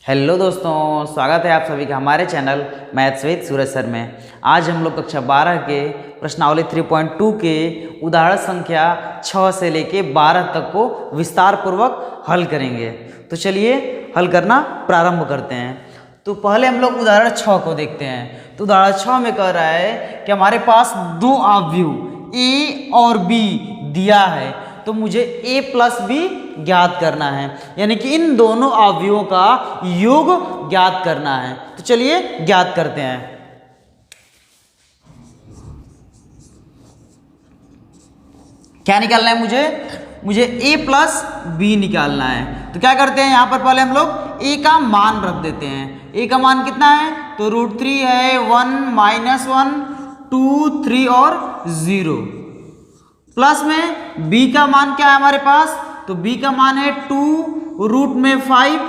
Hello दोस्तों, स्वागत है आप सभी का हमारे channel maths with Suraj sir में। आज हम लोग कक्षा 12 के प्रश्नावली 3.2 के उदाहरण संख्या 6 से लेके 12 तक को विस्तार पूर्वक हल करेंगे। तो चलिए हल करना प्रारंभ करते हैं। तो पहले हम लोग उदाहरण 6 को देखते हैं। तो उदाहरण 6 में कह रहा है कि हमारे पास दो अवयव ए और बी दिया है, तो मुझे a प्लस बी ज्ञात करना है, यानी कि इन दोनों अवयवों का योग ज्ञात करना है। तो चलिए ज्ञात करते हैं। क्या निकालना है मुझे a प्लस बी निकालना है। तो क्या करते हैं, यहां पर पहले हम लोग a का मान रख देते हैं। a का मान कितना है, तो √3 है, 1 -1 2 3 और 0। प्लस में b का मान क्या है हमारे पास, तो b का मान है 2 √5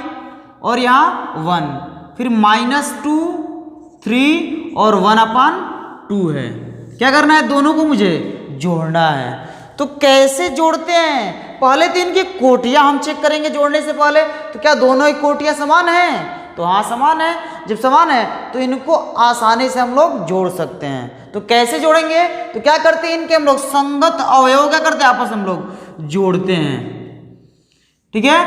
और यहाँ 1, फिर -2 3 और 1/2 है। क्या करना है, दोनों को मुझे जोड़ना है। तो कैसे जोड़ते हैं, पहले तो इनकी कोटियां हम चेक करेंगे जोड़ने से पहले। तो क्या दोनों ही कोटियां समान हैं, तो हाँ समान है। जब समान है तो इनको आसानी से हम लोग जोड़ सकते हैं। तो कैसे जोड़ेंगे, तो क्या करते हैं, इनके हम लोग संगत अवयव क्या करते हैं, आपस में हम लोग जोड़ते हैं। ठीक है,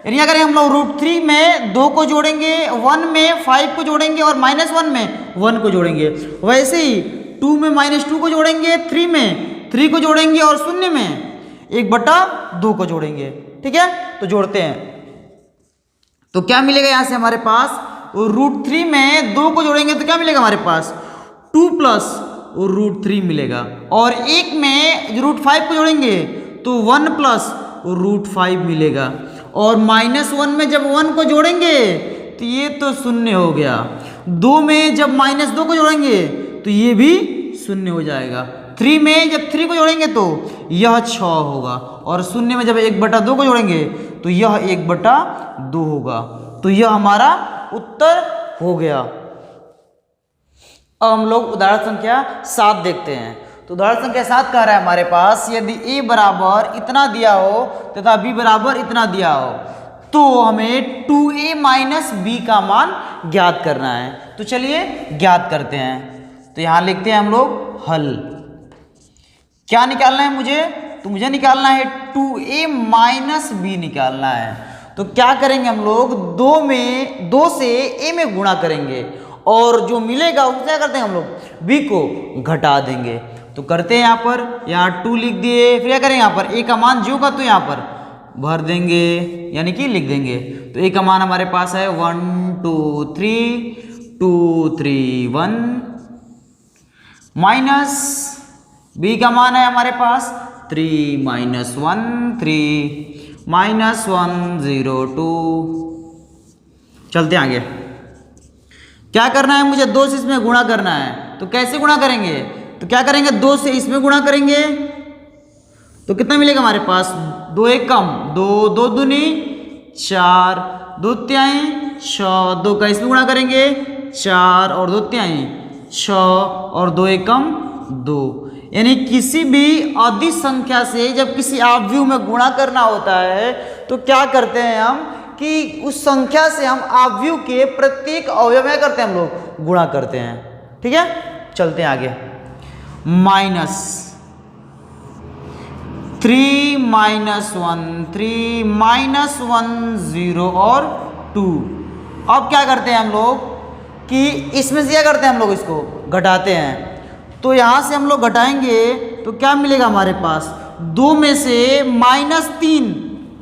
यानी अगर हम लोग √3 में 2 को जोड़ेंगे, 1 में 5 को जोड़ेंगे और -1 में 1 को जोड़ेंगे। वैसे ही 2 में -2 को जोड़ेंगे, 3 में 3 को जोड़ेंगे और 0 में 1/2 को जोड़ेंगे। ठीक है, तो जोड़ते हैं। तो क्या मिलेगा यहां से हमारे पास, √3 में 2 को जोड़ेंगे तो क्या मिलेगा हमारे पास, 2 प्लस √3 मिलेगा। और 1 में √5 को जोड़ेंगे तो 1 प्लस √5 मिलेगा। और -1 में जब 1 को जोड़ेंगे तो ये तो 0 हो गया। 2 में जब -2 को जोड़ेंगे तो ये भी 0 हो जाएगा। 3 में जब 3 को जोड़ेंगे तो यह 6 होगा। और 0 में जब 1/2 को जोड़ेंगे तो यह 1/2 होगा। तो यह हमारा उत्तर हो गया। अब हम लोग उदाहरण संख्या 7 देखते हैं। तो उदाहरण संख्या 7 कह रहा है हमारे पास, यदि a बराबर इतना दिया हो तथा b बराबर इतना दिया हो तो हमें 2a माइनस b का मान ज्ञात करना है। तो चलिए ज्ञात करते हैं। तो यहां लिखते हैं हम लोग हल। क्या निकालना है मुझे, तो मुझे निकालना है 2a माइनस b निकालना है। तो क्या करेंगे हम लोग, 2 से a में गुणा करेंगे और जो मिलेगा उससे क्या करते हैं हम लोग, b को घटा देंगे। तो करते हैं यहाँ 2 लिख दिए, फिर क्या करेंगे यहाँ पर a का मान जो का तो यहाँ पर भर देंगे, यानी कि लिख देंगे। तो a का मान हमारे पास है 1 2 3 2 3 1 माइनस b का मान है हमारे पास 3 -1 3 -1 0 2। चलते आगे। क्या करना है मुझे, 2 से इसमें गुणा करना है। तो कैसे गुणा करेंगे, तो क्या करेंगे, 2 से इसमें गुणा करेंगे तो कितना मिलेगा हमारे पास, 2 1 कम 2 2 दूनी 4 2 तिहाई 6, 2 का इसमें गुणा करेंगे 4 और 2 तिहाई 6 और 2 1 कम 2। यानी किसी भी अदिश संख्या से जब किसी अवयव में गुणा करना होता है तो क्या करते हैं हम, कि उस संख्या से हम अवयव के प्रत्येक अवयव में करते हैं हम लोग गुणा करते हैं। ठीक है, चलते हैं आगे। -3 -1 3 -1 0 और 2। अब क्या करते हैं हम लोग, कि इसमें से क्या करते हैं हम लोग, इसको घटाते हैं। तो यहां से हम लोग घटाएंगे तो क्या मिलेगा हमारे पास, 2 में से -3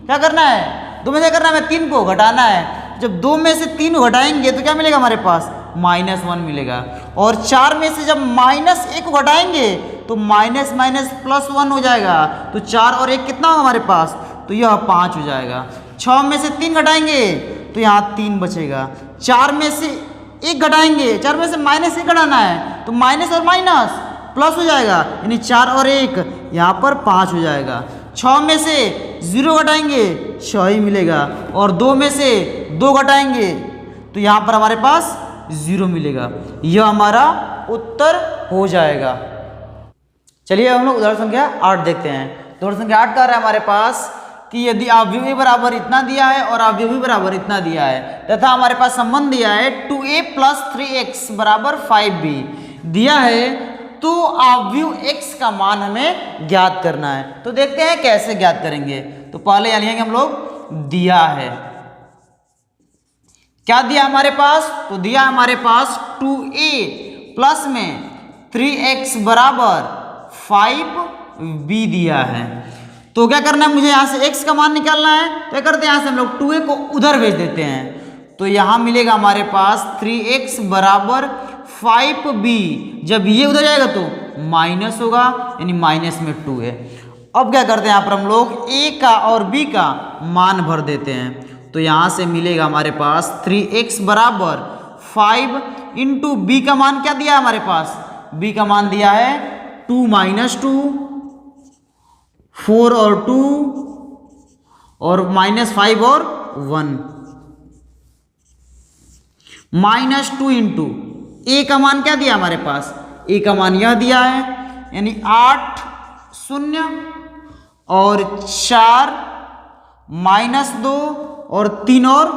क्या करना है, 2 में से करना है 3 को घटाना है। जब 2 में से 3 घटाएंगे तो क्या मिलेगा हमारे पास, -1 मिलेगा। और 4 में से जब -1 को घटाएंगे तो -+1 हो जाएगा। तो 4 और 1 कितना होगा हमारे पास, तो यह 5 हो जाएगा। 6 में से 3 घटाएंगे तो यहाँ 3 बचेगा। 4 में से 1 घटाएंगे, 4 में से -1 घटाना है तो माइनस और माइनस प्लस हो जाएगा, यानी 4 और 1 यहाँ पर 5 हो जाएगा। 6 में से 0 घटाएंगे 6 ही मिलेगा। और 2 में से 2 घटाएंगे तो यहाँ पर हमारे पास 0 मिलेगा। यह हमारा उत्तर हो जाएगा। चलिए हम लोग उदाहरण संख्या 8 देखते हैं। उदाहरण संख्या 8 कह रहा है हमारे पास कि यदि अवयवी बराबर इतना दिया है और अवयवी बराबर इतना दिया है तथा हमारे पास संबंध दिया है 2a + 3x बराबर 5b दिया है, तो अवयव x का मान हमें ज्ञात करना है। तो देखते हैं कैसे ज्ञात करेंगे। तो पहले यहाँ लिखेंगे हम लोग दिया है, क्या दिया हमारे पास, तो दिया हमारे पास 2a प्लस में 3x बराबर 5b दिया है। तो क्या करना है, मुझे यहाँ से x का मान निकालना है। तो क्या करते हैं, यहाँ से हम लोग 2a को उधर भेज देते हैं। तो यहाँ मिलेगा हमारे पास 3x बराबर 5b। जब ये उधर जाएगा तो माइनस होगा, यानी माइनस में 2 है। अब क्या करते हैं, यहाँ पर हम लोग a का और b का मान भर देते हैं। तो यहाँ से मिलेगा हमारे पास 3x बराबर 5 इंटू बी का मान क्या दिया है हमारे पास, b का मान दिया है 2 - 2, 4 और 2 और -5 और 1, -2 इंटू ए का मान क्या दिया हमारे पास, ए का मान यह दिया है, यानी 8 0 और 4 -2 और 3 और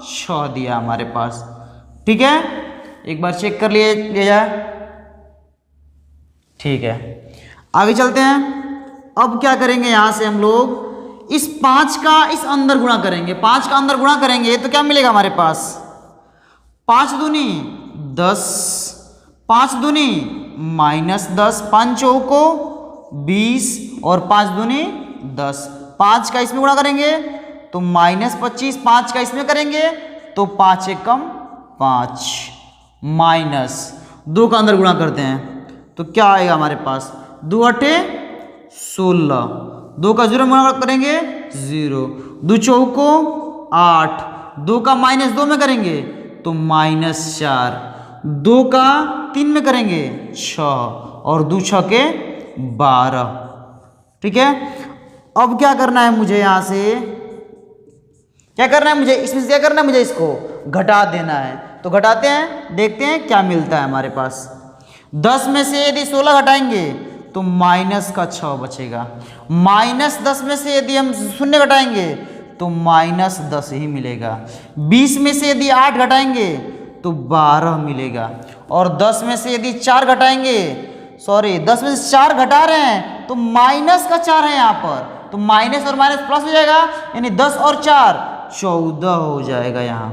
6 दिया हमारे पास। ठीक है, एक बार चेक कर लिया जाए। ठीक है, आगे चलते हैं। अब क्या करेंगे, यहां से हम लोग इस 5 का इस अंदर गुणा करेंगे। 5 का अंदर गुणा करेंगे तो क्या मिलेगा हमारे पास, 5 दूनी 10, 5 दूनी -10, 5 चौको 20 और 5 दूनी 10। 5 का इसमें गुणा करेंगे तो -25, 5 का इसमें करेंगे तो 5 एकम 5 माइनस 2 का अंदर गुणा करते हैं तो क्या आएगा हमारे पास, 2 8 16, 2 का 0 गुणा करेंगे 0, 2 चौको 8, 2 का -2 में करेंगे तो -4, 2 का 3 में करेंगे 6 और 2 6 के 12। ठीक है, अब क्या करना है मुझे, यहाँ से क्या करना है मुझे, इसमें से क्या करना है मुझे, इसको घटा देना है। तो घटाते हैं, देखते हैं क्या मिलता है हमारे पास। 10 में से यदि 16 घटाएंगे तो -6 बचेगा, -10 में से यदि हम 0 घटाएंगे तो -10 ही मिलेगा, 20 में से यदि 8 घटाएंगे तो 12 मिलेगा, और 10 में से यदि 4 घटाएंगे, 10 में से 4 घटा रहे हैं तो -4 है यहाँ पर, तो माइनस और माइनस प्लस हो जाएगा, यानी 10 और 4 14 हो जाएगा। यहाँ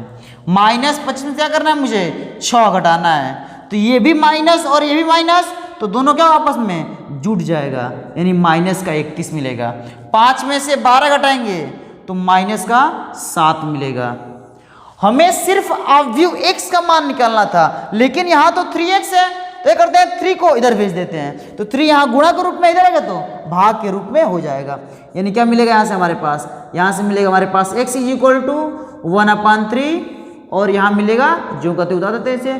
-25 में क्या करना है मुझे, 6 घटाना है, तो ये भी माइनस और ये भी माइनस, तो दोनों क्या आपस में जुड़ जाएगा, यानी -31 मिलेगा। 5 में से 12 घटाएंगे तो -7 मिलेगा। हमें सिर्फ अवयव x का मान निकालना था, लेकिन यहाँ तो 3x है, तो ये करते हैं 3 को इधर भेज देते हैं, तो 3 यहाँ गुणा के रूप में इधर आएगा तो भाग के रूप में हो जाएगा। यानी क्या मिलेगा यहाँ से हमारे पास, यहाँ से मिलेगा हमारे पास x = 1/3, और यहाँ मिलेगा जो कहते उतार देते हैं इसे,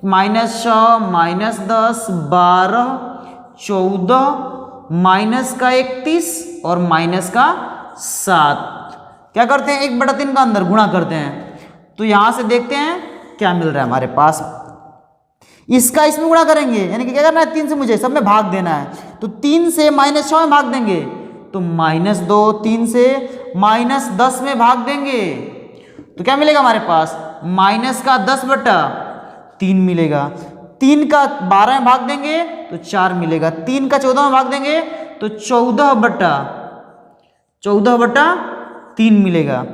-6 -10 12 14 -31 और -7। क्या करते हैं, 1/3 का अंदर गुणा करते हैं। तो यहाँ से देखते हैं क्या मिल रहा है हमारे पास, इसका इसमें गुणा करेंगे, यानी कि क्या करना है, 3 से मुझे सब में भाग देना है, तो 3 से -6 में भाग देंगे तो -2, 3 से -10 में भाग देंगे तो क्या मिलेगा हमारे पास, -10/3 मिलेगा, 3 का 12 में भाग देंगे तो 4 मिलेगा, 3 का 14 में भाग देंगे तो 14/3 मिलेगा,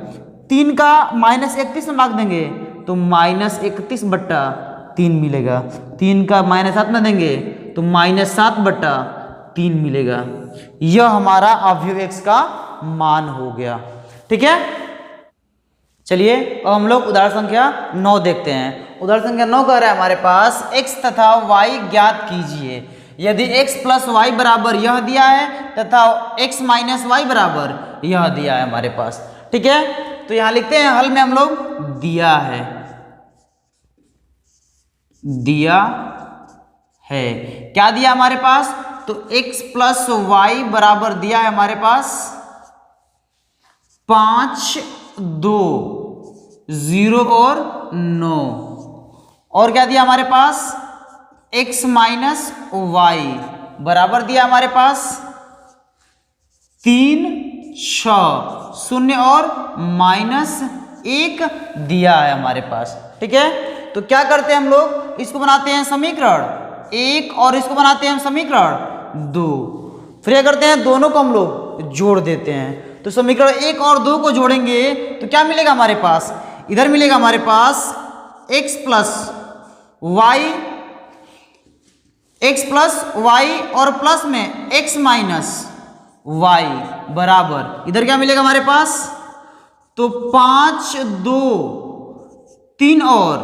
3 का -31 में भाग देंगे तो -31/3 मिलेगा, 3 का -7 में देंगे तो -7/3 मिलेगा। यह हमारा अवयव x का मान हो गया। ठीक है, चलिए अब हम लोग उदाहरण संख्या 9 देखते हैं। उदाहरण संख्या 9 कह रहा है हमारे पास x तथा y ज्ञात कीजिए यदि x + y बराबर यह दिया है तथा x - y बराबर यह दिया है हमारे पास। ठीक है, तो यहां लिखते हैं हल में हम लोग दिया है क्या दिया हमारे पास, तो x + y बराबर दिया है हमारे पास 5 2 0 और 9, और क्या दिया हमारे पास, x - y बराबर दिया हमारे पास 3 6 शून्य और -1 दिया है हमारे पास। ठीक है, तो क्या करते हैं हम लोग, इसको बनाते हैं समीकरण 1 और इसको बनाते हैं हम समीकरण 2। फिर क्या करते हैं, दोनों को हम लोग जोड़ देते हैं। तो समीकरण 1 और 2 को जोड़ेंगे तो क्या मिलेगा हमारे पास, इधर मिलेगा हमारे पास x प्लस वाई और प्लस में x माइनस वाई बराबर, इधर क्या मिलेगा हमारे पास, तो 5 2 3 और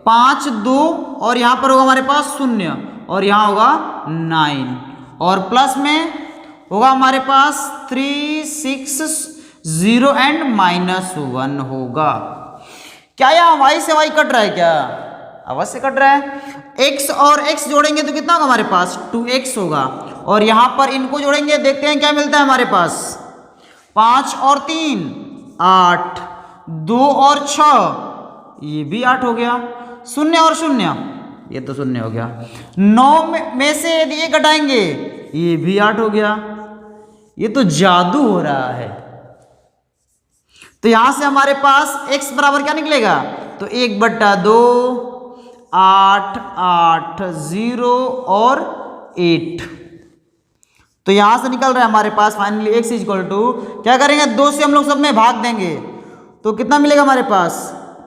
5 2 और यहां पर होगा हमारे पास 0 और यहां होगा 9 और प्लस में होगा हमारे पास 3 6 0 एंड -1 होगा। क्या यहाँ y से y कट रहा है, क्या अवश्य कट रहा है। x और x जोड़ेंगे तो कितना होगा हमारे पास, 2x होगा और यहां पर इनको जोड़ेंगे, देखते हैं क्या मिलता है हमारे पास, 5 और 3 8, 2 और 6 ये भी 8 हो गया, 0 और 0 ये तो 0 हो गया, 9 में से यदि ये घटाएंगे ये भी 8 हो गया। ये तो जादू हो रहा है। तो यहां से हमारे पास x बराबर क्या निकलेगा, तो 1/2 8 8 0 और 8, तो यहां से निकल रहा है हमारे पास फाइनली x इक्वल टू, क्या करेंगे 2 से हम लोग सब में भाग देंगे तो कितना मिलेगा हमारे पास,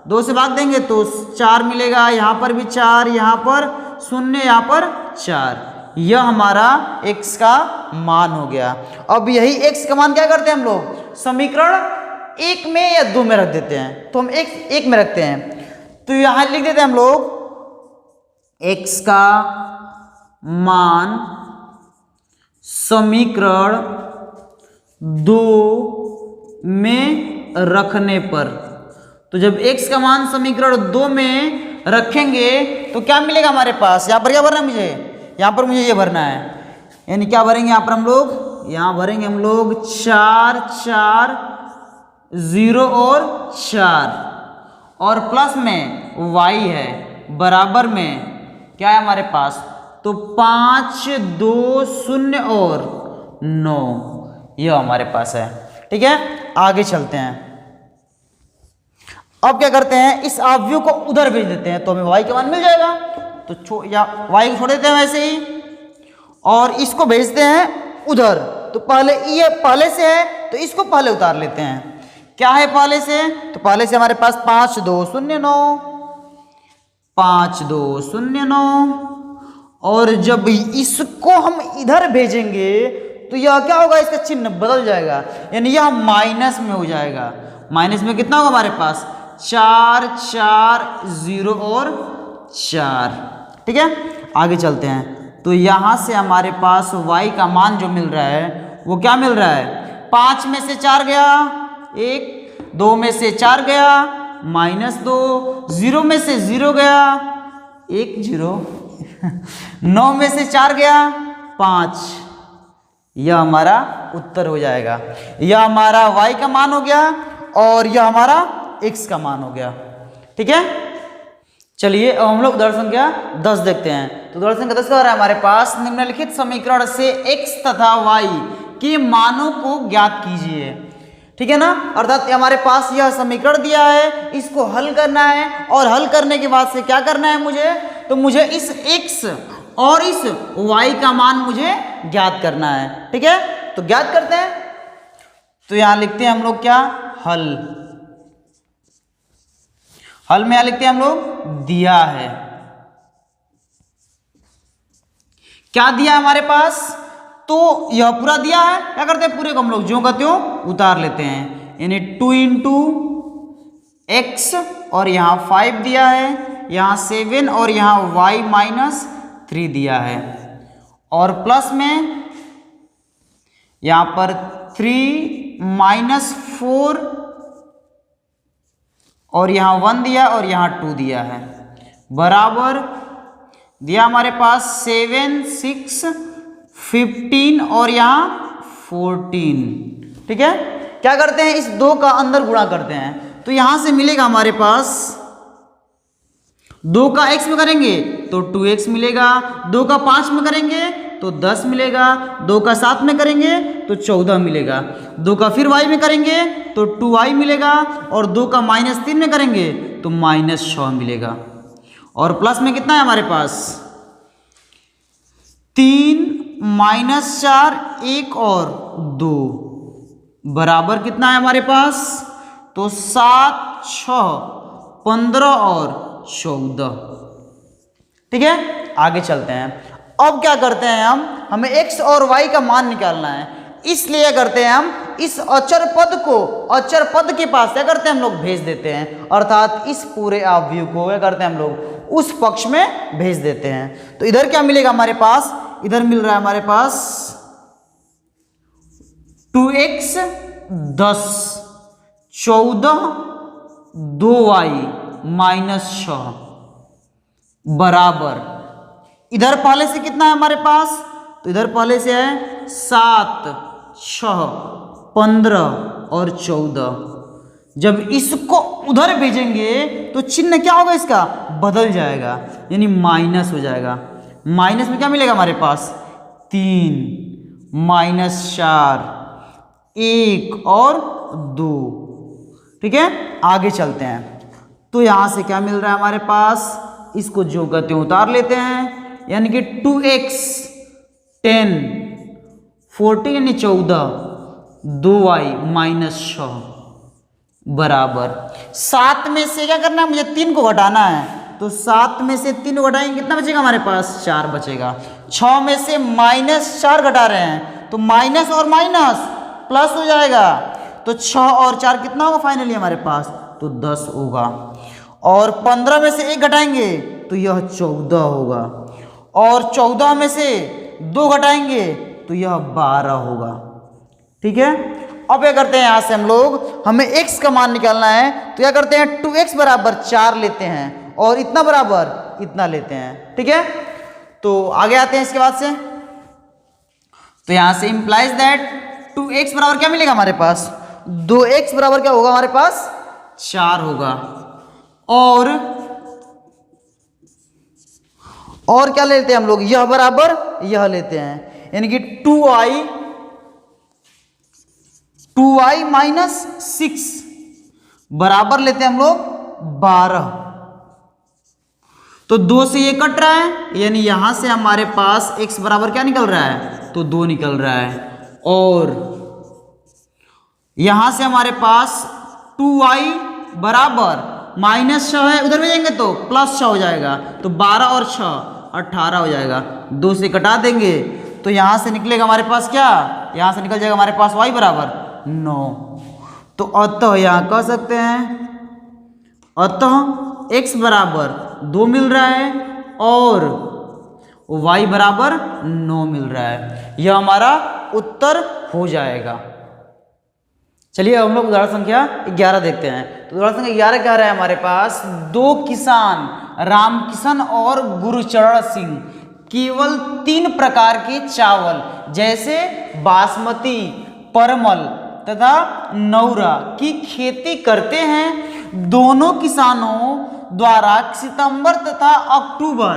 2 से भाग देंगे तो 4 मिलेगा, यहां पर भी 4, यहां पर 0, यहां पर 4, यह हमारा x का मान हो गया। अब यही x का मान क्या करते हैं हम लोग, समीकरण 1 में या 2 में रख देते हैं, तो हम एक में रखते हैं, तो यहां लिख देते हैं हम लोग x का मान समीकरण 2 में रखने पर, तो जब x का मान समीकरण 2 में रखेंगे तो क्या मिलेगा हमारे पास, यहां पर क्या भरना है मुझे, यहां पर मुझे ये भरना है, यानी क्या भरेंगे यहां पर हम लोग, यहां भरेंगे हम लोग 4 4 0 और 4 और प्लस में y है बराबर में क्या है हमारे पास, तो 5 2 0 और 9 यह हमारे पास है। ठीक है, आगे चलते हैं। अब क्या करते हैं, इस अवयव को उधर भेज देते हैं तो हमें y का मान मिल जाएगा, तो या y को छोड़ देते हैं वैसे ही और इसको भेजते हैं उधर, तो पहले ये पहले से है तो इसको पहले उतार लेते हैं। क्या है पहले से, तो पहले से हमारे पास 5 2 0 9 5 2 0 9 और जब इसको हम इधर भेजेंगे तो यह क्या होगा, इसका चिन्ह बदल जाएगा, यानी यह माइनस में हो जाएगा। माइनस में कितना होगा हमारे पास, 4 4 0 और 4। ठीक है, आगे चलते हैं। तो यहां से हमारे पास y का मान जो मिल रहा है वो क्या मिल रहा है, 5 में से 4 गया 1, 2 में से 4 गया -2, 0 में से 0 गया 1 0 9 में से 4 गया 5, यह हमारा उत्तर हो जाएगा। यह हमारा y का मान हो गया और यह हमारा x का मान हो गया। ठीक है, चलिए अब हम लोग उदाहरण संख्या 10 देखते हैं। तो उदाहरण संख्या 10 का रहा है हमारे पास, निम्नलिखित समीकरण से x तथा y के मानों को ज्ञात कीजिए। ठीक है ना, अर्थात हमारे पास यह समीकरण दिया है, इसको हल करना है और हल करने के बाद से क्या करना है मुझे, तो मुझे इस x और इस y का मान मुझे ज्ञात करना है। ठीक है, तो ज्ञात करते हैं। तो यहां लिखते हैं हम लोग क्या, हल। हल में यहां लिखते हैं हम लोग दिया है, क्या दिया है हमारे पास, तो यह पूरा दिया है, क्या करते हैं पूरे को हम लोग ज्यों का त्यों उतार लेते हैं, यानी 2 इंटू एक्स और यहाँ 5 दिया है, यहाँ 7 और यहाँ y -3 दिया है और प्लस में यहाँ पर 3 -4 और यहाँ 1 दिया और यहाँ 2 दिया है, बराबर दिया हमारे पास 7 6 15 और यहाँ 14। ठीक है, क्या करते हैं, इस 2 का अंदर गुणा करते हैं, तो यहां से मिलेगा हमारे पास 2 का x में करेंगे तो 2x मिलेगा, 2 का 5 में करेंगे तो 10 मिलेगा, 2 का 7 में करेंगे तो 14 मिलेगा, 2 का फिर y में करेंगे तो 2y मिलेगा, और 2 का -3 में करेंगे तो -6 मिलेगा। और प्लस में कितना है हमारे पास 3 -4 1 और 2 बराबर कितना है हमारे पास, तो 7 6 15 और 14। ठीक है, आगे चलते हैं। अब क्या करते हैं हमें x और y का मान निकालना है, इसलिए क्या करते हैं हम इस अचर पद को अचर पद के पास क्या करते हैं हम लोग भेज देते हैं, अर्थात इस पूरे अवयव को क्या करते हैं हम लोग उस पक्ष में भेज देते हैं। तो इधर क्या मिलेगा हमारे पास, इधर मिल रहा है हमारे पास 2x 10 14 2y -6 बराबर, इधर पहले से कितना है हमारे पास, तो इधर पहले से है 7 6 15 और 14। जब इसको उधर भेजेंगे तो चिन्ह क्या होगा, इसका बदल जाएगा, यानी माइनस हो जाएगा। माइनस में क्या मिलेगा हमारे पास 3 -4 1 और 2। ठीक है, आगे चलते हैं। तो यहां से क्या मिल रहा है हमारे पास, इसको जो कहते हैं उतार लेते हैं, यानी कि 2x 10 14 यानी 14 2y -6 बराबर 7 में से क्या करना है मुझे 3 को घटाना है, तो 7 में से 3 को घटाएंगे कितना बचेगा हमारे पास 4 बचेगा। 6 में से -4 घटा रहे हैं तो माइनस और माइनस प्लस हो जाएगा, तो 6 और 4 कितना होगा फाइनली हमारे पास, तो 10 होगा। और 15 में से 1 घटाएंगे तो यह 14 होगा, और 14 में से 2 घटाएंगे तो यह 12 होगा। ठीक है, अब क्या करते हैं यहाँ से हम लोग, हमें x का मान निकालना है, तो क्या करते हैं 2x बराबर 4 लेते हैं और इतना बराबर इतना लेते हैं। ठीक है, तो आगे आते हैं इसके बाद से। तो यहाँ से इंप्लाइज दैट 2x बराबर क्या मिलेगा हमारे पास, 2x बराबर क्या होगा हमारे पास 4 होगा, और क्या लेते हैं हम लोग, यह बराबर यह लेते हैं, यानी कि 2y -6 बराबर लेते हैं हम लोग 12। तो 2 से ये कट रहा है, यानी यहां से हमारे पास x बराबर क्या निकल रहा है, तो 2 निकल रहा है, और यहां से हमारे पास 2y बराबर -6 है, उधर भेजेंगे तो +6 हो जाएगा, तो 12 और 6 18 हो जाएगा। 2 से कटा देंगे तो यहां से निकलेगा हमारे पास क्या, यहां से निकल जाएगा हमारे पास y बराबर 9। तो अतः यहां कह सकते हैं, अतः x बराबर 2 मिल रहा है और y बराबर 9 मिल रहा है, यह हमारा उत्तर हो जाएगा। चलिए हम लोग उदाहरण संख्या 11 देखते हैं। तो उदाहरण संख्या 11 क्या रहा है हमारे पास, 2 किसान रामकिशन और गुरुचरण सिंह केवल 3 प्रकार के चावल जैसे बासमती, परमल तथा नौरा की खेती करते हैं। दोनों किसानों द्वारा सितंबर तथा अक्टूबर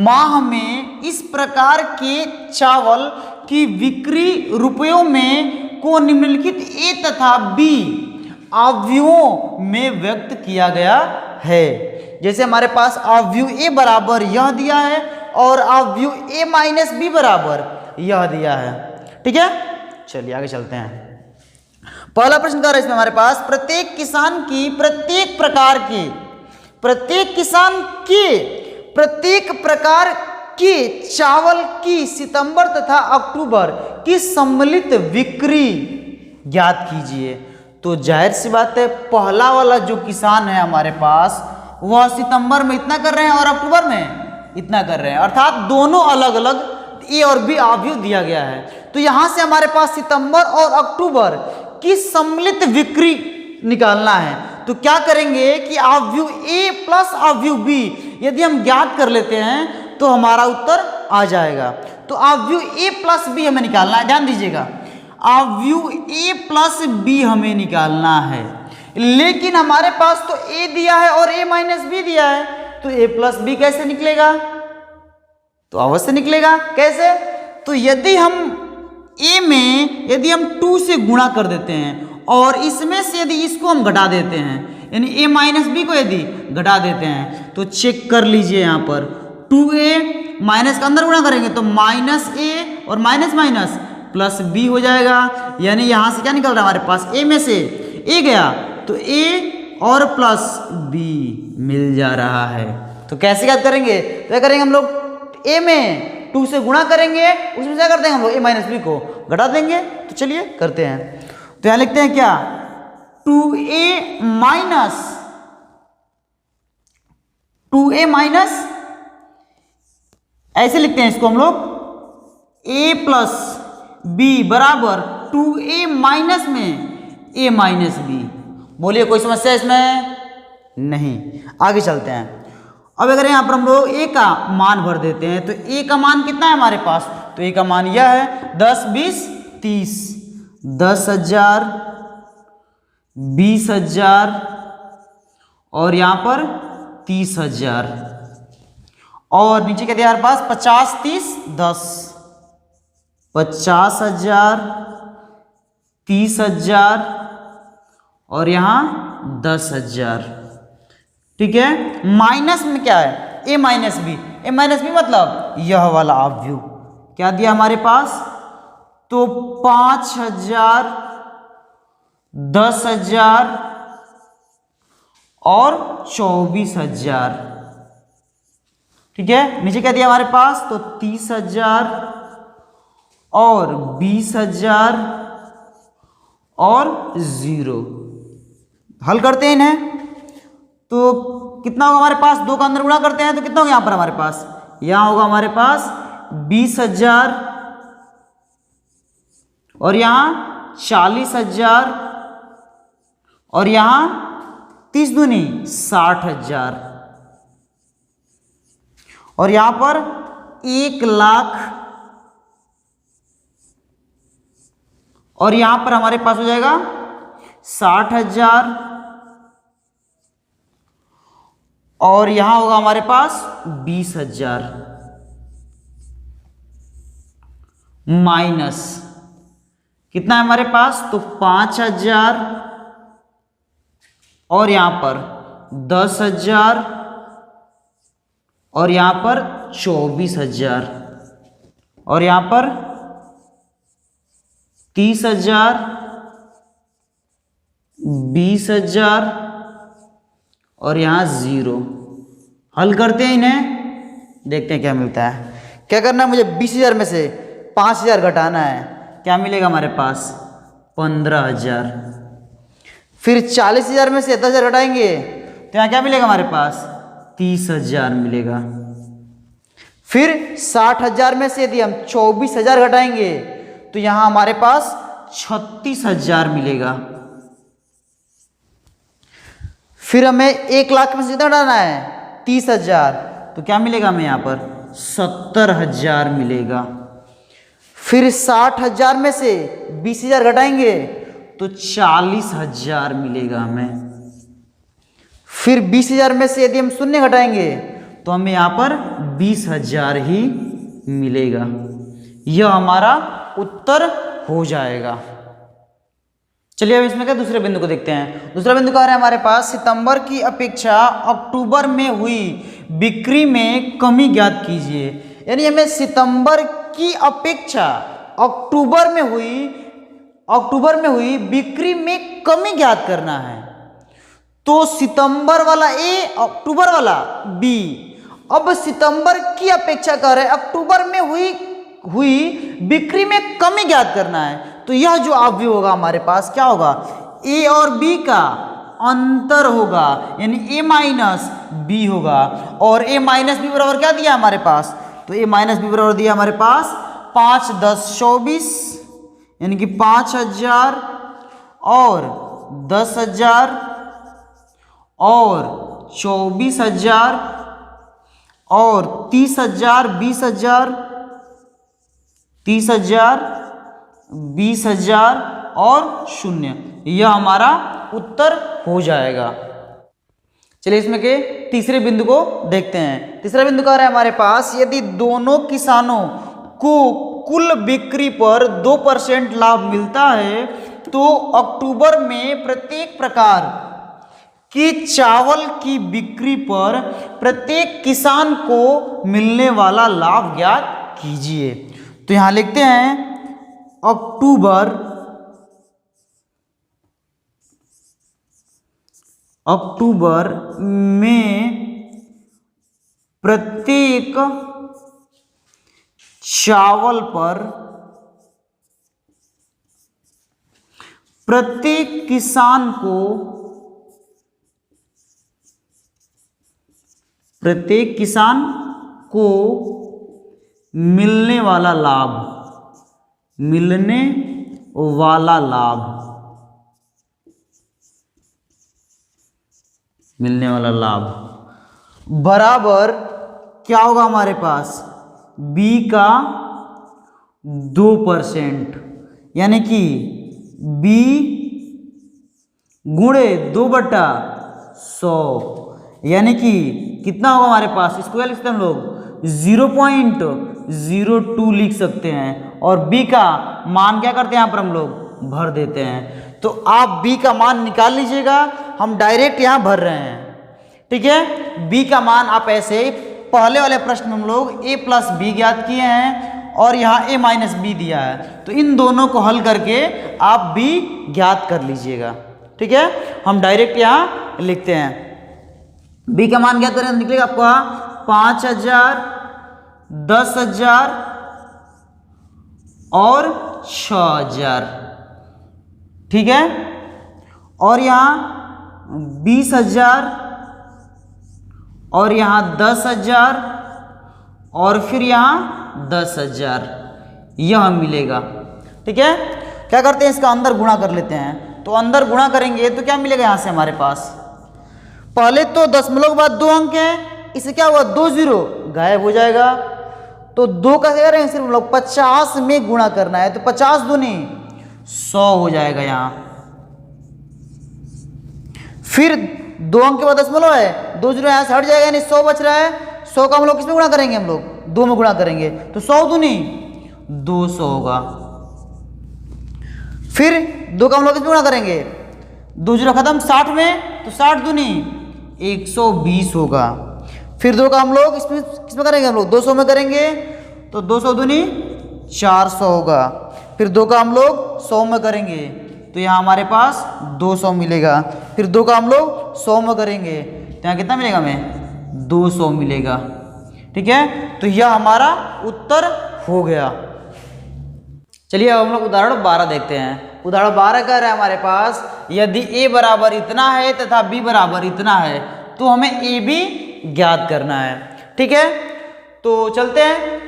माह में इस प्रकार के चावल की बिक्री रुपयों में को निम्नलिखित ए तथा बी अवयवों में व्यक्त किया गया है। जैसे हमारे पास अवयव ए बराबर यह दिया है और अवयव ए माइनस बी बराबर यह दिया है। ठीक है, चलिए आगे चलते हैं। पहला प्रश्न क्या है इसमें हमारे पास, प्रत्येक किसान की प्रत्येक प्रकार के चावल की सितंबर तथा अक्टूबर की सम्मिलित बिक्री ज्ञात कीजिए। तो जाहिर सी बात है, पहला वाला जो किसान है हमारे पास वह सितंबर में इतना कर रहे हैं और अक्टूबर में इतना कर रहे हैं, अर्थात दोनों अलग अलग ए और बी अवयव दिया गया है। तो यहां से हमारे पास सितंबर और अक्टूबर की सम्मिलित बिक्री निकालना है। तो क्या करेंगे कि अवयव ए प्लस अवयव बी यदि हम ज्ञात कर लेते हैं तो हमारा उत्तर आ जाएगा। तो अवयव ए प्लस बी हमें निकालना है, ध्यान दीजिएगा, अवयव ए प्लस बी हमें निकालना है, लेकिन हमारे पास तो ए दिया है और ए माइनस बी दिया है, तो ए प्लस बी कैसे निकलेगा, तो अवश्य निकलेगा। कैसे? तो यदि हम ए में यदि हम 2 से गुणा कर देते हैं और इसमें से यदि इसको हम घटा देते हैं, यानी ए माइनस बी को यदि घटा देते हैं, तो चेक कर लीजिए यहाँ पर 2a माइनस का अंदर गुणा करेंगे तो माइनस ए और माइनस माइनस प्लस बी हो जाएगा। यानी यहाँ से क्या निकल रहा है हमारे पास, ए में से ए गया तो ए और प्लस बी मिल जा रहा है। तो कैसे याद करेंगे? तो क्या करेंगे हम लोग, ए में 2 से गुणा करेंगे, उसमें क्या कर देंगे हम लोग, ए माइनस बी को घटा देंगे। तो चलिए करते हैं। तो यहाँ लिखते हैं क्या, 2a माइनस ऐसे लिखते हैं इसको हम लोग, a प्लस बी बराबर 2a माइनस में a माइनस बी। बोलिए कोई समस्या इसमें? नहीं। आगे चलते हैं। अब अगर यहाँ पर हम लोग a का मान भर देते हैं तो a का मान कितना है हमारे पास, तो a का मान यह है 10, 20, 30, 10,000, 20,000 और यहाँ पर 30,000 और नीचे क्या दिया हमारे पास, 50, 30, 10, 50,000, 30,000 और यहाँ 10,000। ठीक है। माइनस में क्या है, a minus B. A minus B मतलब यह वाला ऑब्व्यू क्या दिया हमारे पास, तो 5,000, 10,000 और 24,000। ठीक है। नीचे क्या दिया हमारे पास, तो 30,000 और 20,000 और 0। हल करते हैं इन्हें तो कितना होगा हमारे पास, 2 का अंदर गुणा करते हैं तो कितना होगा यहाँ पर हमारे पास, यहाँ होगा हमारे पास 20,000 और यहाँ 40,000 और यहाँ 30 दूनी 60,000 और यहाँ पर 1,00,000 और यहाँ पर हमारे पास हो जाएगा 60,000 और यहां होगा हमारे पास 20,000 माइनस कितना है हमारे पास, तो 5,000 और यहां पर 10,000 और यहां पर 24,000 और यहां पर 30,000, 20,000 और यहाँ 0। हल करते हैं इन्हें, देखते हैं क्या मिलता है। क्या करना है मुझे, 20,000 में से 5,000 घटाना है, क्या मिलेगा हमारे पास, 15,000। फिर 40,000 में से 10,000 घटाएंगे तो यहाँ क्या मिलेगा हमारे पास, 30,000 मिलेगा। फिर 60,000 में से यदि हम 24,000 घटाएंगे तो यहाँ हमारे पास 36,000 मिलेगा। फिर हमें 1,00,000 में से कितना घटाना है, 30,000, तो क्या मिलेगा हमें यहाँ पर 70,000 मिलेगा। फिर 60,000 में से 20,000 घटाएंगे तो 40,000 मिलेगा हमें। फिर 20,000 में से यदि हम शून्य घटाएंगे तो हमें यहाँ पर 20,000 ही मिलेगा। यह हमारा उत्तर हो जाएगा। चलिए अब इसमें क्या दूसरे बिंदु को देखते हैं। दूसरा बिंदु कह रहा है हमारे पास, सितंबर की अपेक्षा अक्टूबर में हुई बिक्री में कमी ज्ञात कीजिए। यानी हमें सितंबर की अपेक्षा अक्टूबर में हुई बिक्री में कमी ज्ञात करना है। तो सितंबर वाला ए, अक्टूबर वाला बी। अब सितंबर की अपेक्षा कर रहे हैं अक्टूबर में हुई बिक्री में कमी ज्ञात करना है। तो यह जो अवयव होगा हमारे पास क्या होगा, ए और बी का अंतर होगा, यानी ए माइनस बी होगा। और ए माइनस बी बराबर क्या दिया हमारे पास, तो ए माइनस बी बराबर दिया हमारे पास 5, 10, 24 यानी कि 5,000 और 10,000 और 24,000 और 30,000, 20,000, 30,000, 20,000 और 0। यह हमारा उत्तर हो जाएगा। चलिए इसमें के तीसरे बिंदु को देखते हैं। तीसरा बिंदु कह रहा है हमारे पास, यदि दोनों किसानों को कुल बिक्री पर 2% लाभ मिलता है तो अक्टूबर में प्रत्येक प्रकार की चावल की बिक्री पर प्रत्येक किसान को मिलने वाला लाभ ज्ञात कीजिए। तो यहां लिखते हैं अक्टूबर में प्रत्येक चावल पर प्रत्येक किसान को मिलने वाला लाभ बराबर क्या होगा हमारे पास, B का 2%, यानी कि B गुणे 2/100, यानी कि कितना होगा हमारे पास, इसको क्या लिख सकते हैं हम लोग 0.02 लिख सकते हैं, और B का मान क्या करते हैं यहाँ पर हम लोग भर देते हैं। तो आप B का मान निकाल लीजिएगा, हम डायरेक्ट यहाँ भर रहे हैं, ठीक है। B का मान आप ऐसे पहले वाले प्रश्न में हम लोग a प्लस बी ज्ञात किए हैं और यहाँ a माइनस बी दिया है, तो इन दोनों को हल करके आप b ज्ञात कर लीजिएगा, ठीक है। हम डायरेक्ट यहाँ लिखते हैं, b का मान ज्ञात करें निकलेगा आपका 5000, 10,000 और 6,000, ठीक है। और यहाँ 20,000 और यहाँ 10,000 और फिर यहाँ 10,000, यह मिलेगा, ठीक है। क्या करते हैं, इसका अंदर गुणा कर लेते हैं। तो अंदर गुणा करेंगे तो क्या मिलेगा यहाँ से हमारे पास, पहले तो दशमलव के बाद 2 अंक है, इससे क्या हुआ 2 0 गायब हो जाएगा। तो 2 का कह रहे हैं सिर्फ लोग 50 में गुणा करना है, तो 50 दूनी 100 हो जाएगा यहाँ। फिर 2 अंक के बाद दशमलव है, 2 0 यहाँ से हट जाएगा, यानी 100 बच रहा है। 100 का हम लोग किसमें गुणा करेंगे, हम लोग 2 में गुणा करेंगे, तो 100 दूनी 200 होगा। फिर 2 का हम लोग किसमें गुणा करेंगे, 2 0 खत्म 60 में, तो 60 दूनी 120 होगा। फिर 2 का हम लोग इसमें किसमें करेंगे, हम लोग 200 में करेंगे, तो 200 दूनी 400 होगा। फिर 2 का हम लोग 100 में करेंगे, तो यहाँ हमारे पास 200 मिलेगा। फिर 2 का हम लोग 100 में करेंगे, तो यहाँ कितना मिलेगा हमें 200 मिलेगा, ठीक है। तो यह हमारा उत्तर हो गया। चलिए अब हम लोग उदाहरण 12 देखते हैं। उदाहरण 12 कह रहा है हमारे पास, यदि a बराबर इतना है तथा b बराबर इतना है तो हमें a b ज्ञात करना है, ठीक है। तो चलते हैं,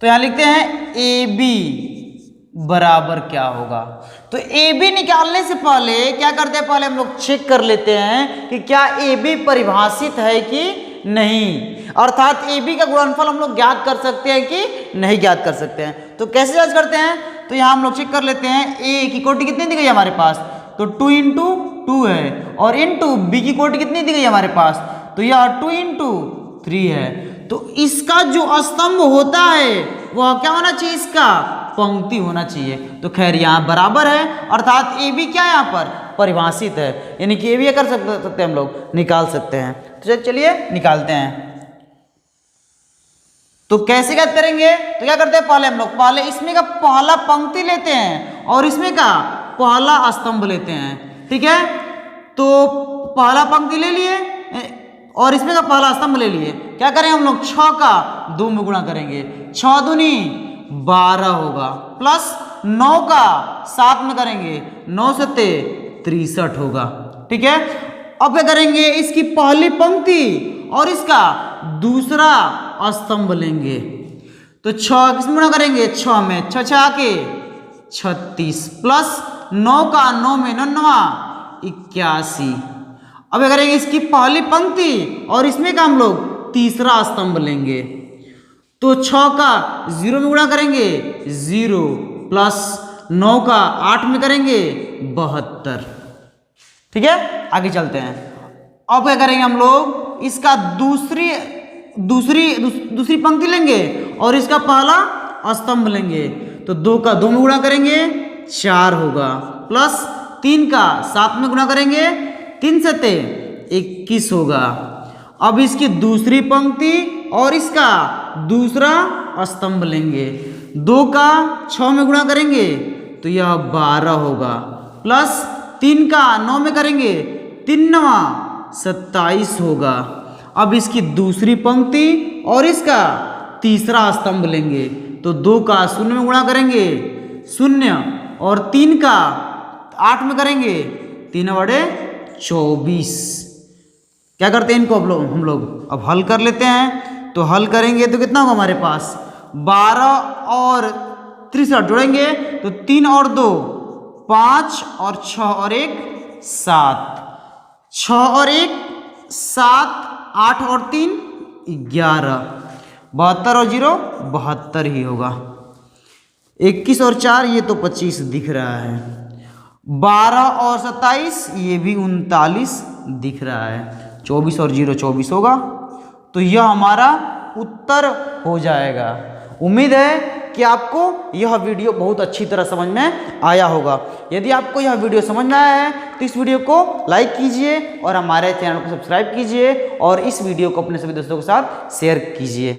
तो यहाँ लिखते हैं a b बराबर क्या होगा। तो ए बी निकालने से पहले क्या करते हैं, पहले हम लोग चेक कर लेते हैं कि क्या ए बी परिभाषित है कि नहीं, अर्थात ए बी का गुणनफल हम लोग ज्ञात कर सकते हैं कि नहीं ज्ञात कर सकते हैं। तो कैसे जांच करते हैं, तो यहाँ हम लोग चेक कर लेते हैं ए की कोटि कितनी दी गई है हमारे पास, तो 2 × 2 है, और इंटू बी की कोटि कितनी दी गई है हमारे पास, तो यह 2 × 3 है। तो इसका जो स्तंभ होता है वह क्या होना चाहिए, इसका पंक्ति होना चाहिए। तो खैर यहाँ बराबर है, अर्थात ए बी क्या यहाँ पर परिभाषित है, यानी कि ए बी कर सकते हैं हम लोग, निकाल सकते हैं। तो चलिए निकालते हैं। तो कैसे ज्ञात करेंगे, तो क्या करते हैं, पहले हम लोग पहले इसमें का पहला पंक्ति लेते हैं और इसमें का पहला स्तंभ लेते हैं, ठीक है। तो पहला पंक्ति ले लिए और इसमें का पहला स्तंभ ले लिए, क्या करेंगे हम लोग 6 का 2 में गुणा करेंगे, 6 दूनी 12 होगा, प्लस 9 का 7 में करेंगे, 9 7 63 होगा, ठीक है। अब क्या करेंगे, इसकी पहली पंक्ति और इसका दूसरा स्तंभ लेंगे, तो 6 किसमें गुणा करेंगे, 6 में, 6 6 के 36, प्लस 9 का 9 में 9 81। अब क्या करेंगे, इसकी पहली पंक्ति और इसमें का हम लोग तीसरा स्तंभ लेंगे, तो 6 का 0 में गुणा करेंगे 0, प्लस 9 का 8 में करेंगे 72, ठीक है। आगे चलते हैं। अब क्या करेंगे हम लोग, इसका दूसरी पंक्ति लेंगे और इसका पहला स्तंभ लेंगे। तो 2 का 2 में गुणा करेंगे 4 होगा, प्लस 3 का 7 में गुणा करेंगे 3 सते 21 होगा। अब इसकी दूसरी पंक्ति और इसका दूसरा स्तंभ लेंगे, 2 का 6 में गुणा करेंगे तो यह 12 होगा, प्लस 3 का 9 में करेंगे 3 9 27 होगा। अब इसकी दूसरी पंक्ति और इसका तीसरा स्तंभ लेंगे, तो 2 का 0 में गुणा करेंगे 0 और 3 का 8 में करेंगे 3 बड़े 24। क्या करते हैं इनको हम लोग अब हल कर लेते हैं। तो हल करेंगे तो कितना होगा हमारे पास, 12 और 63 जोड़ेंगे तो 3 और 2 5 और 6 और 1 7, 6 और 1 7, 8 और 3 11, 72 और 0 72 ही होगा। 21 और 4 ये तो 25 दिख रहा है, 12 और 27 ये भी 39 दिख रहा है, 24 और 0 24 होगा। तो यह हमारा उत्तर हो जाएगा। उम्मीद है कि आपको यह वीडियो बहुत अच्छी तरह समझ में आया होगा। यदि आपको यह वीडियो समझ में आया है तो इस वीडियो को लाइक कीजिए और हमारे चैनल को सब्सक्राइब कीजिए और इस वीडियो को अपने सभी दोस्तों के साथ शेयर कीजिए।